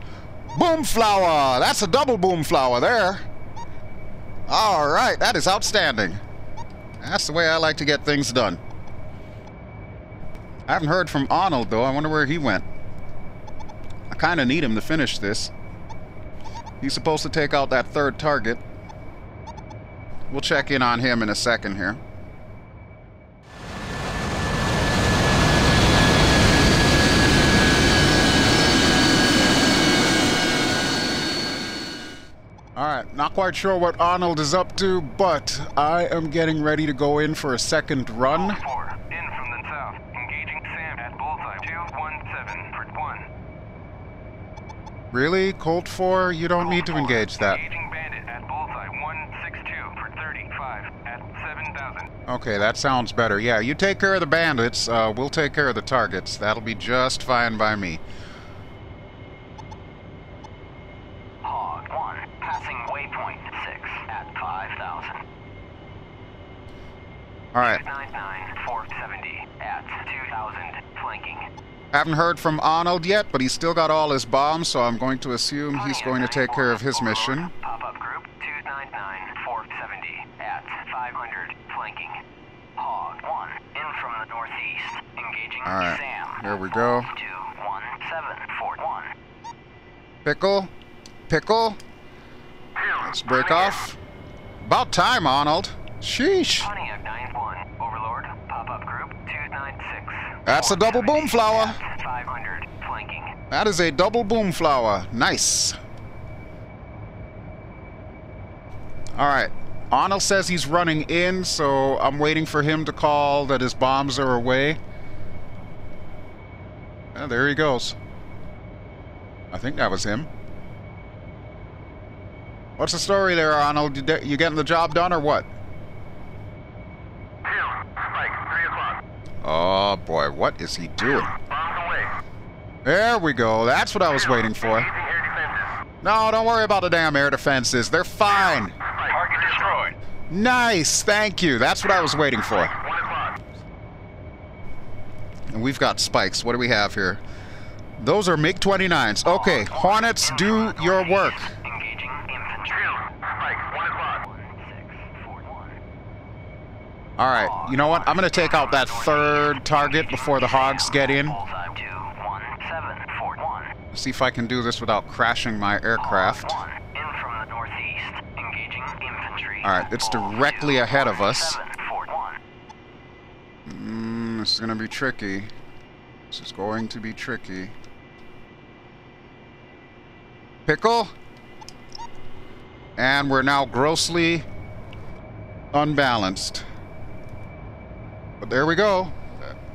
Boomflowah! That's a double Boomflowah there. Alright, that is outstanding. That's the way I like to get things done. I haven't heard from Arnold, though. I wonder where he went. I kind of need him to finish this. He's supposed to take out that 3rd target. We'll check in on him in a second here. Alright, not quite sure what Arnold is up to, but I am getting ready to go in for a second run. Bulls 4 in from the south, engaging SAM at Bullseye 217 for 1. Really? Colt 4? You don't need to engage that. Engaging Bandit at Bullseye 162 for 35 at 7,000. Okay, that sounds better. Yeah, you take care of the bandits, we'll take care of the targets. That'll be just fine by me. Hawg 1 passing Waypoint 6 at 5,000. Alright. 299 470 at 2,000 flanking. Haven't heard from Arnold yet, but he's still got all his bombs, so I'm going to assume he's going to take care of his mission. Pop-up group 299 470 at 500 flanking. Hawg 1 in from the northeast, engaging Alright, SAM. here we go. 217 for 1. Pickle. Pickle. Let's break off. About time, Arnold. Sheesh. Pontiac 91 Overlord. Pop-up group 296. That's a double Boomflowah. 500 flanking. That is a double Boomflowah. Nice. Alright. Arnold says he's running in, so I'm waiting for him to call that his bombs are away. Yeah, there he goes. I think that was him. What's the story there, Arnold? You getting the job done or what? Oh boy, what is he doing? Bombs away. There we go. That's what I was waiting for. Engaging air defenses. No, don't worry about the damn air defenses. They're fine. Target destroyed. Nice. Thank you. That's what I was waiting for. 1 o'clock. And we've got spikes. What do we have here? Those are MiG-29s. Okay, Hornets, do your work. Engaging infantry. Spikes. 1 o'clock. 1641. All right, you know what? I'm going to take out that third target before the hogs get in. Bullseye 21741. See if I can do this without crashing my aircraft. 1 in from the northeast. Engaging infantry. All right, it's directly ahead of us. 741. This is going to be tricky. This is going to be tricky. Pickle. And we're now grossly unbalanced. But there we go.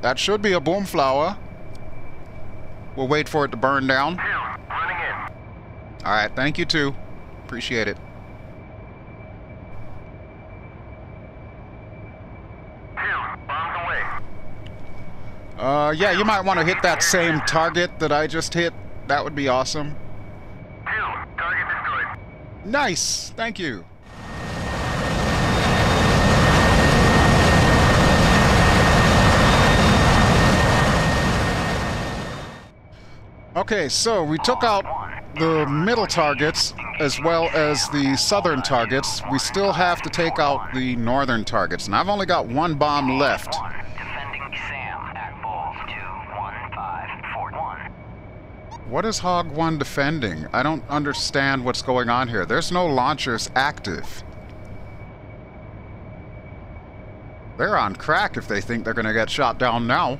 That should be a Boomflowah. We'll wait for it to burn down. 2. Running in. All right, thank you too. Appreciate it. 2. Bombs away. Yeah, you might want to hit that same target that I just hit. That would be awesome. 2. Target destroyed. Nice, thank you. Okay, so we took out the middle targets as well as the southern targets. We still have to take out the northern targets, and I've only got one bomb left. Defending Sam at Bulls 21541. What is Hog 1 defending? I don't understand what's going on here. There's no launchers active. They're on crack if they think they're going to get shot down now.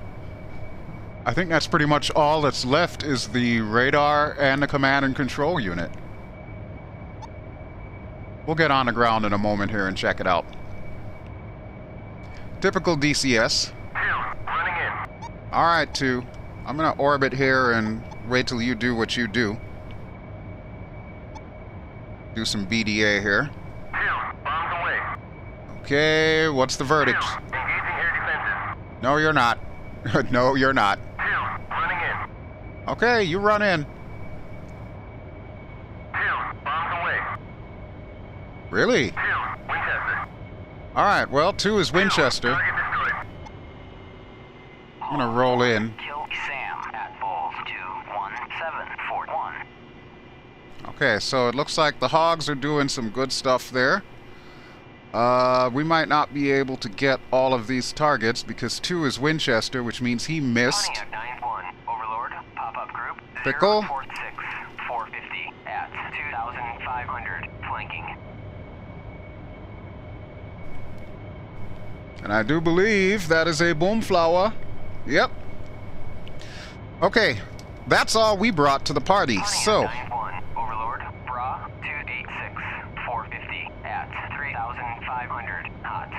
I think that's pretty much all that's left is the radar and the command and control unit. We'll get on the ground in a moment here and check it out. Typical DCS. 2. Running in. Alright, 2. I'm going to orbit here and wait till you do what you do. Do some BDA here. 2. Bombs away. Okay, what's the 2. verdict? Engaging air defenses. No, you're not. No, you're not. 2. Running in. Okay, you run in. 2. Bombs away. Really? 2. Winchester. Alright, well, 2 is Winchester. Target destroyed. I'm gonna roll in. Kill Sam at Bulls 21741. Okay, so it looks like the Hogs are doing some good stuff there. We might not be able to get all of these targets because 2 is Winchester, which means he missed. Pontiac 91. Overlord. Pop-up group. Pickle. 046450 at 2500. Flanking. And I do believe that is a Boomflowah. Yep. Okay, that's all we brought to the party. So, 91. Overlord. Bra 286450 at 3500. Hot.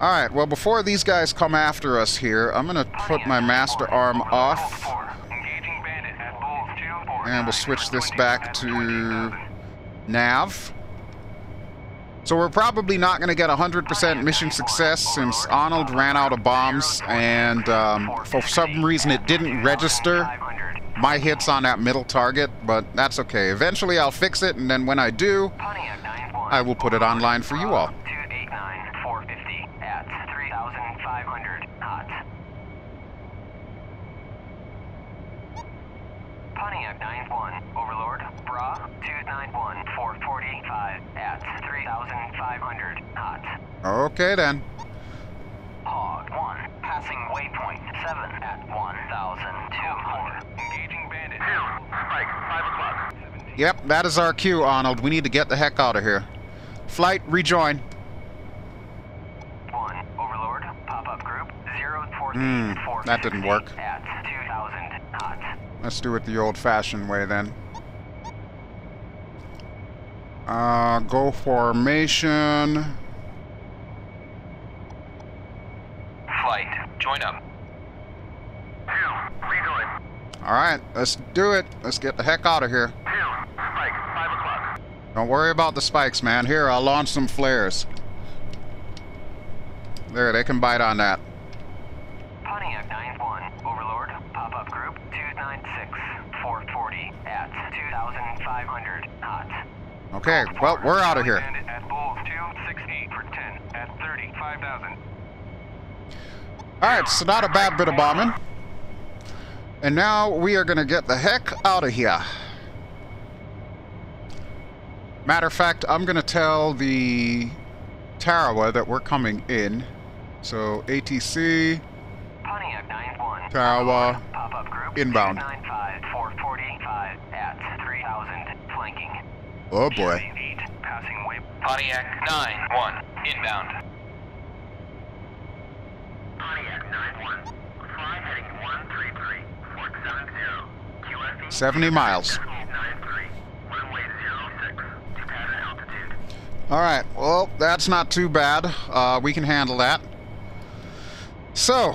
alright, well, before these guys come after us here, I'm gonna put my master arm off. Engaging bandit at Bulls 249. And we'll switch this back to nav. So we're probably not going to get 100% mission success since Arnold ran out of bombs and for some reason it didn't register my hits on that middle target, but that's okay. Eventually I'll fix it, and then when I do, I will put it online for you all. 289450 at 3500. Hot. Pontiac 91. Overlord. Bra 291 445 at 3500. Hot. Okay then. Hog 1. Passing Waypoint 7 at 1200. Engaging bandit. 2. Spike. 5 o'clock. Yep, that is our cue, Arnold. We need to get the heck out of here. Flight, rejoin. 1. Overlord. Pop-up group 014 that didn't work. At 2000. Hot. Let's do it the old-fashioned way then. Go formation. Flight. Join up. 2. Rejoin. Alright, let's do it. Let's get the heck out of here. 2. Spike. 5 o'clock. Don't worry about the spikes, man. Here, I'll launch some flares. There, they can bite on that. 500 hot. Okay, well, we're out of here. Bandit at Bulls 268 for 10 at 30, 5,000. Alright, so not a bad bit of bombing. And now we are going to get the heck out of here. Matter of fact, I'm going to tell the Tarawa that we're coming in. So, ATC, Pontiac 91. Tarawa, Pop-up group. inbound. 95 445 at 3,000 flanking. Oh boy. AV-8 passing way. Pontiac 91 inbound. Pontiac 91. Fly heading 133. Fort 70. QFE. 70 miles. 93. Runway 06. To pattern altitude. Alright, well, that's not too bad. We can handle that. So,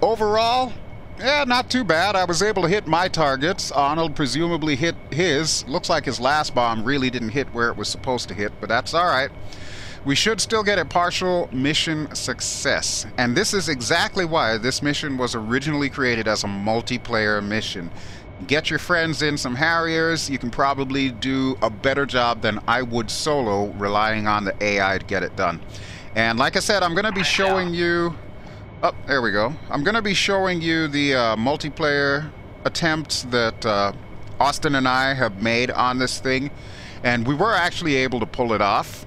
overall, yeah, not too bad. I was able to hit my targets. Arnold presumably hit his. Looks like his last bomb really didn't hit where it was supposed to hit, but that's alright. We should still get a partial mission success. And this is exactly why this mission was originally created as a multiplayer mission. Get your friends in some Harriers. You can probably do a better job than I would solo, relying on the AI to get it done. And like I said, I'm going to be showing you... Oh, there we go. I'm going to be showing you the multiplayer attempts that Austin and I have made on this thing. And we were actually able to pull it off.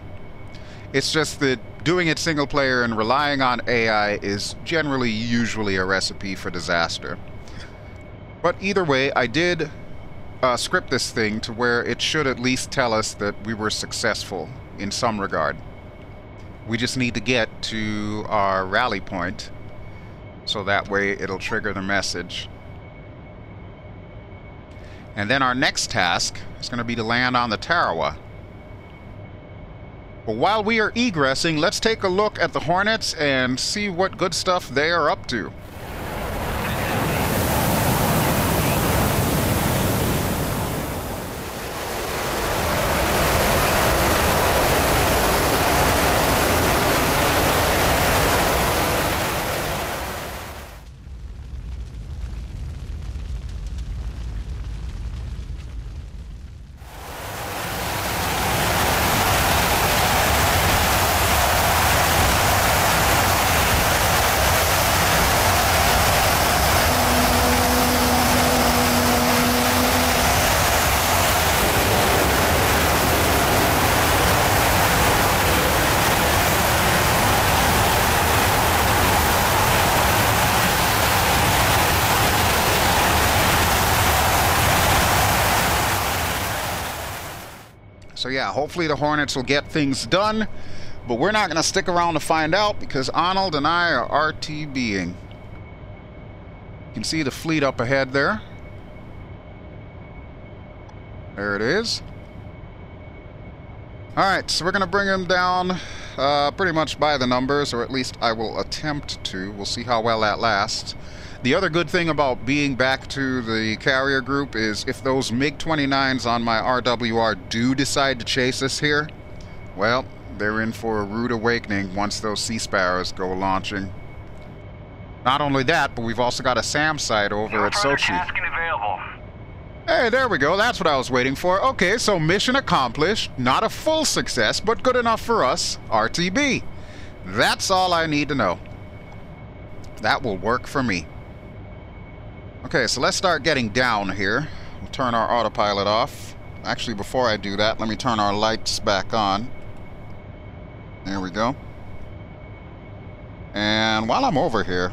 It's just that doing it single player and relying on AI is generally usually a recipe for disaster. But either way, I did script this thing to where it should at least tell us that we were successful in some regard. We just need to get to our rally point, so that way it'll trigger the message. And then our next task is going to be to land on the Tarawa. But while we are egressing, let's take a look at the Hornets and see what good stuff they are up to. So yeah, hopefully the Hornets will get things done, but we're not going to stick around to find out because Arnold and I are RTBing. You can see the fleet up ahead there. There it is. Alright, so we're going to bring them down pretty much by the numbers, or at least I will attempt to. We'll see how well that lasts. The other good thing about being back to the carrier group is if those MiG-29s on my RWR do decide to chase us here, well, they're in for a rude awakening once those Sea Sparrows go launching. Not only that, but we've also got a SAM site over at Sochi. Tasking available. Hey, there we go. That's what I was waiting for. Okay, so mission accomplished. Not a full success, but good enough for us. RTB. That's all I need to know. That will work for me. Okay, so let's start getting down here. We'll turn our autopilot off. Actually, before I do that, let me turn our lights back on. There we go. And while I'm over here,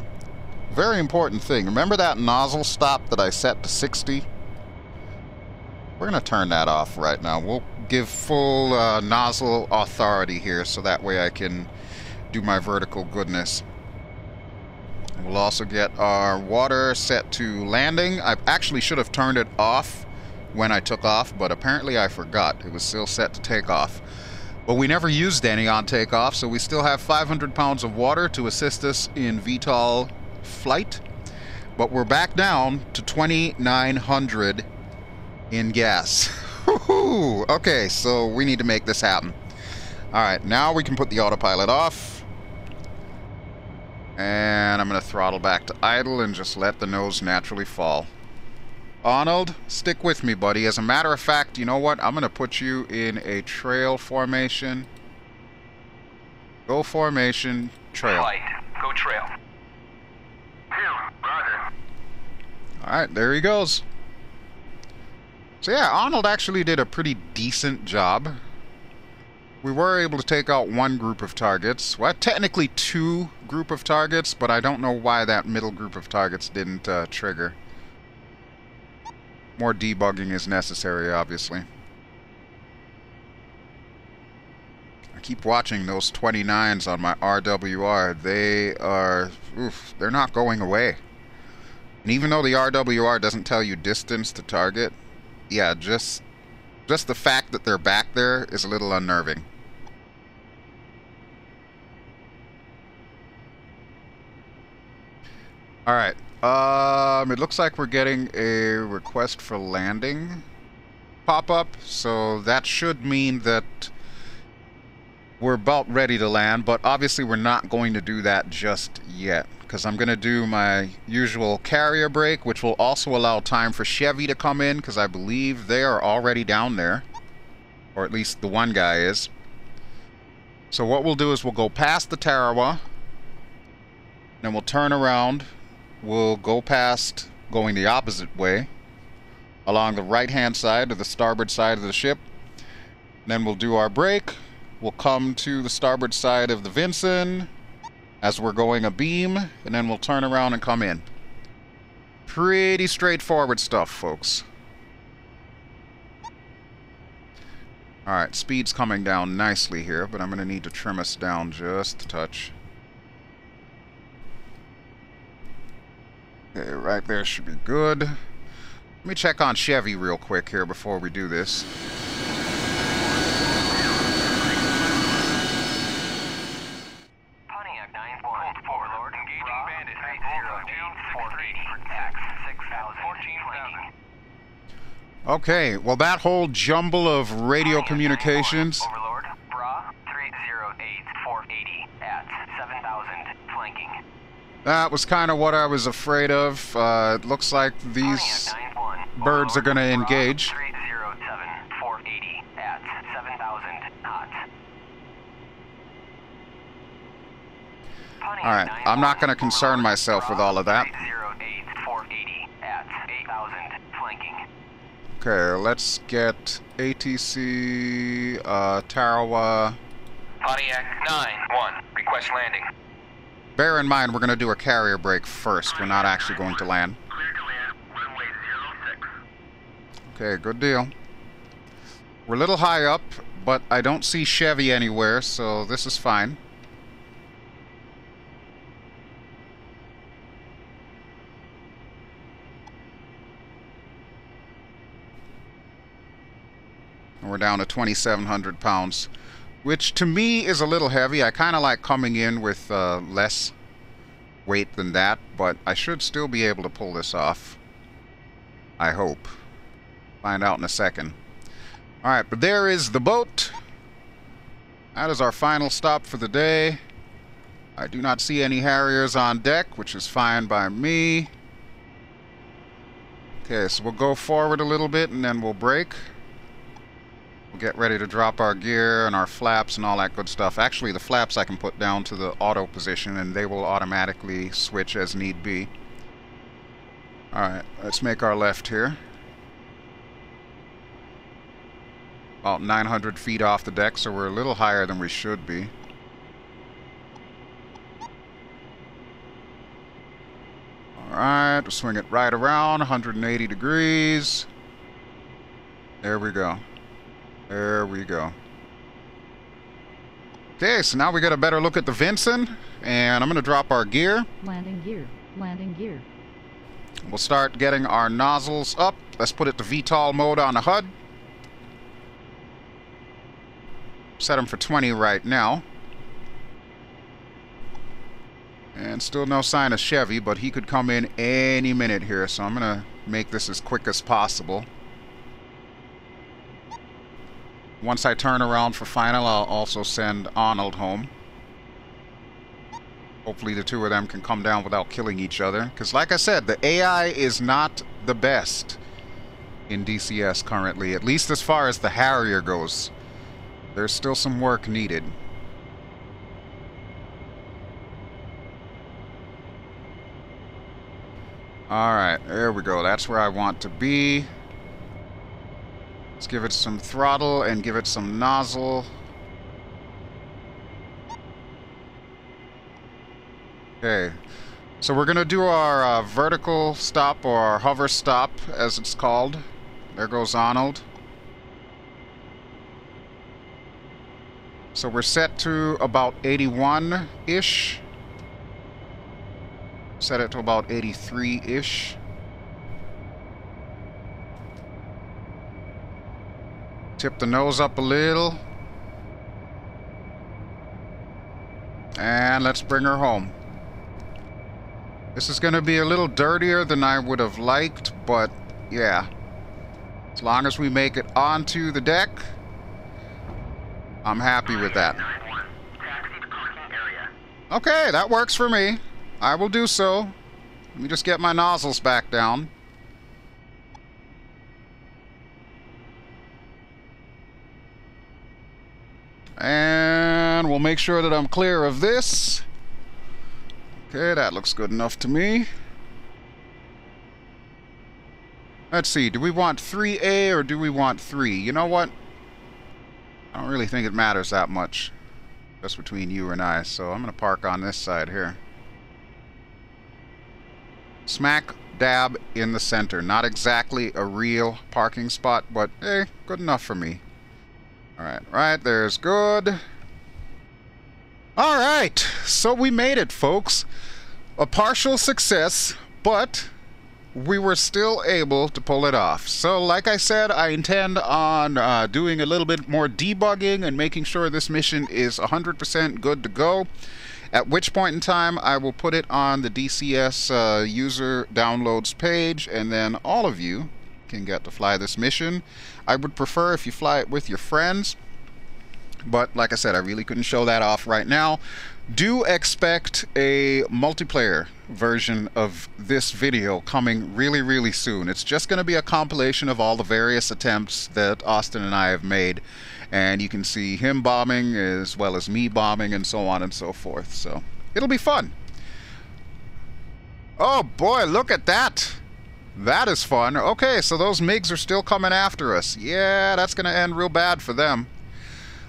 very important thing. Remember that nozzle stop that I set to 60? We're going to turn that off right now. We'll give full nozzle authority here so that way I can do my vertical goodness. We'll also get our water set to landing. I actually should have turned it off when I took off, but apparently I forgot. It was still set to takeoff. But we never used any on takeoff, so we still have 500 pounds of water to assist us in VTOL flight. But we're back down to 2,900 in gas. Okay, so we need to make this happen. Alright, now we can put the autopilot off. And I'm going to throttle back to idle and just let the nose naturally fall. Arnold, stick with me, buddy. As a matter of fact, you know what? I'm going to put you in a trail formation. Go formation, trail. Flight. Go trail. 2, roger. Alright, there he goes. So yeah, Arnold actually did a pretty decent job. We were able to take out one group of targets. Well, technically two group of targets, but I don't know why that middle group of targets didn't trigger. More debugging is necessary, obviously. I keep watching those 29s on my RWR. They are... oof, they're not going away. And even though the RWR doesn't tell you distance to target, yeah, just the fact that they're back there is a little unnerving. Alright, it looks like we're getting a request for landing pop-up, so that should mean that we're about ready to land, but obviously we're not going to do that just yet, because I'm going to do my usual carrier break, which will also allow time for Chevy to come in, because I believe they are already down there, or at least the one guy is. So what we'll do is we'll go past the Tarawa, then we'll turn around. We'll go past, going the opposite way, along the right-hand side or the starboard side of the ship. Then we'll do our break. We'll come to the starboard side of the Vinson as we're going abeam, and then we'll turn around and come in. Pretty straightforward stuff, folks. Alright, speed's coming down nicely here, but I'm going to need to trim us down just a touch. Okay, right there should be good. Let me check on Chevy real quick here before we do this. Pontiac 9-1, Overlord, engaging bandit 802-480, tax 6,000, 14,000. Okay, well that whole jumble of radio communications... Overlord, Bra 308-480 at 7,000, flanking. That was kind of what I was afraid of. It looks like these birds are going to engage. 307-480 at 7,000 knots. Alright, I'm not going to concern myself with all of that. 308-480 at 8,000 flanking. Okay, let's get ATC, Tarawa. Pontiac 9-1. Request landing. Bear in mind, we're going to do a carrier break first. We're not actually going to land. Clear to land, runway 06. Okay, good deal. We're a little high up, but I don't see Chevy anywhere, so this is fine. And we're down to 2,700 pounds. Which to me is a little heavy. I kind of like coming in with less weight than that, but I should still be able to pull this off. I hope. Find out in a second. Alright, but there is the boat. That is our final stop for the day. I do not see any Harriers on deck, which is fine by me. Okay, so we'll go forward a little bit and then we'll brake. We'll get ready to drop our gear and our flaps and all that good stuff. Actually, the flaps I can put down to the auto position and they will automatically switch as need be. Alright, let's make our left here. About 900 feet off the deck, so we're a little higher than we should be. Alright, we'll swing it right around, 180 degrees. There we go. There we go. Okay, so now we got a better look at the Vinson, and I'm going to drop our gear. Landing gear. Landing gear. We'll start getting our nozzles up. Let's put it to VTOL mode on the HUD. Set them for 20 right now. And still no sign of Chevy, but he could come in any minute here, so I'm going to make this as quick as possible. Once I turn around for final, I'll also send Arnold home. Hopefully the two of them can come down without killing each other. Because like I said, the AI is not the best in DCS currently, at least as far as the Harrier goes. There's still some work needed. Alright, there we go. That's where I want to be. Let's give it some throttle and give it some nozzle. Okay, so we're going to do our vertical stop, or our hover stop as it's called. There goes Arnold. So we're set to about 81-ish. Set it to about 83-ish. Tip the nose up a little. And let's bring her home. This is going to be a little dirtier than I would have liked, but yeah. As long as we make it onto the deck, I'm happy with that. Okay, that works for me. I will do so. Let me just get my nozzles back down. And we'll make sure that I'm clear of this. Okay, that looks good enough to me. Let's see, do we want 3A or do we want 3? You know what? I don't really think it matters that much. That's between you and I, so I'm going to park on this side here. Smack dab in the center. Not exactly a real parking spot, but hey, good enough for me. Alright, right there's good. Alright, so we made it, folks. A partial success, but we were still able to pull it off. So like I said, I intend on doing a little bit more debugging and making sure this mission is 100% good to go. At which point in time I will put it on the DCS user downloads page, and then all of you can get to fly this mission. I would prefer if you fly it with your friends, but like I said, I really couldn't show that off right now. Do expect a multiplayer version of this video coming really, really soon. It's just going to be a compilation of all the various attempts that Austin and I have made, and you can see him bombing as well as me bombing and so on and so forth. So it'll be fun. Oh boy, look at that. That is fun. Okay, so those MiGs are still coming after us. Yeah, that's going to end real bad for them.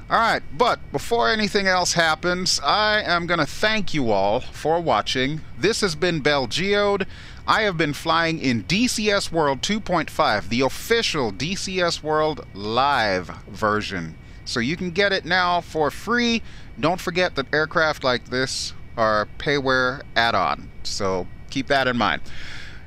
Alright, but before anything else happens, I am going to thank you all for watching. This has been BelGeode. I have been flying in DCS World 2.5, the official DCS World live version. So you can get it now for free. Don't forget that aircraft like this are PAYWARE add-on, so keep that in mind.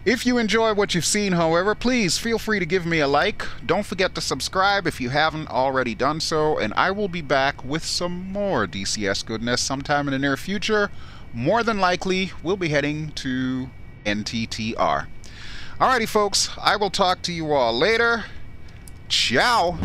If you enjoy what you've seen, however, please feel free to give me a like. Don't forget to subscribe if you haven't already done so, and I will be back with some more DCS goodness sometime in the near future. More than likely, we'll be heading to NTTR. Alrighty, folks, I will talk to you all later. Ciao!